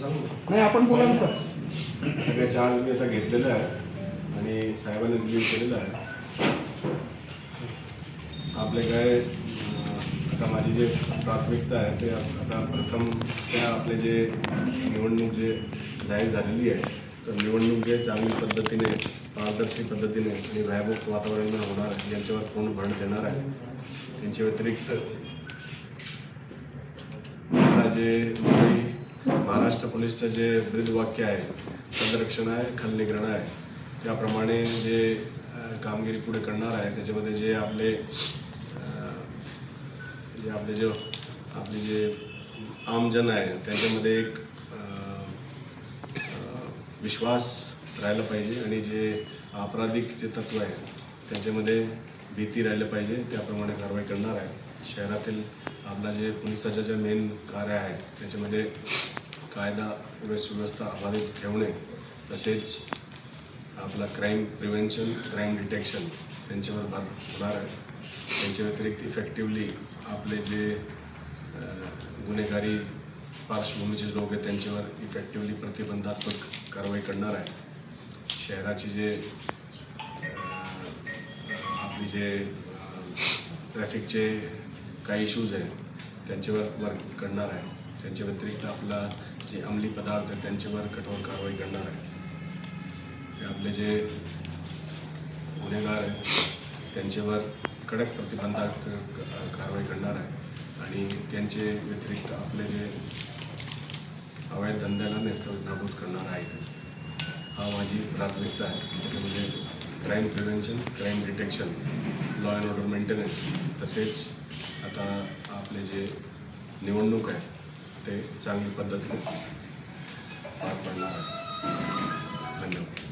नाही आपण बोला ना सर. सगळ्या चार्ज मी आता घेतलेला आहे आणि साहेबांनी रिलीज केलेला आहे. आपले काय आता माझी जे प्राथमिकता आहे ते आता प्रथम त्या आपले जे निवडणूक जे जाहीर झालेली आहे तर निवडणूक जे चांगली पद्धतीने पारदर्शी पद्धतीने आणि भयाभूत वातावरण होणार आहे यांच्यावर कोण भर देणार आहे. यांच्या व्यतिरिक्त जे महाराष्ट्र पोलीसचं जे ब्रीदवाक्य आहे संरक्षण आहे खलनिग्रहण आहे त्याप्रमाणे जे कामगिरी पुढे करणार आहे त्याच्यामध्ये जे आपले जे आमजन आहे त्यांच्यामध्ये एक विश्वास राहिला पाहिजे आणि जे आपराधिक जे तत्व आहे त्यांच्यामध्ये भीती राहिलं पाहिजे त्याप्रमाणे कारवाई करणार आहे. शहरातील आपला जे पोलिसाचं जे मेन कार्य आहे त्याच्यामध्ये कायदा सुव्यवस्था अबाधित ठेवणे तसेच आपला क्राईम प्रिव्हेन्शन क्राईम डिटेक्शन त्यांच्यावर भर होणार आहे. त्यांच्या व्यतिरिक्त इफेक्टिवली आपले जे गुन्हेगारी पार्श्वभूमीचे लोक आहेत त्यांच्यावर इफेक्टिवली प्रतिबंधात्मक कारवाई करणार आहे. शहराची जे आपली जे ट्रॅफिकचे काही इश्यूज आहे त्यांच्यावर वर्क करणार आहे. त्यांच्या व्यतिरिक्त आपला जे अंमली पदार्थ आहे त्यांच्यावर कठोर कारवाई करणार आहे. आपले जे गुन्हेगार आहे त्यांच्यावर कडक प्रतिबंधात्मक कारवाई करणार आहे आणि त्यांचे व्यतिरिक्त आपले जे अवैध धंद्याला नेस्तनाबूत करणार आहे. हा माझी प्राथमिकता आहे. त्याच्यामध्ये crime prevention crime detection law and order maintenance तसेच आता आपले जे निवडणूक आहे ते चांगली पद्धतीने पार पडणार आहे. धन्यवाद.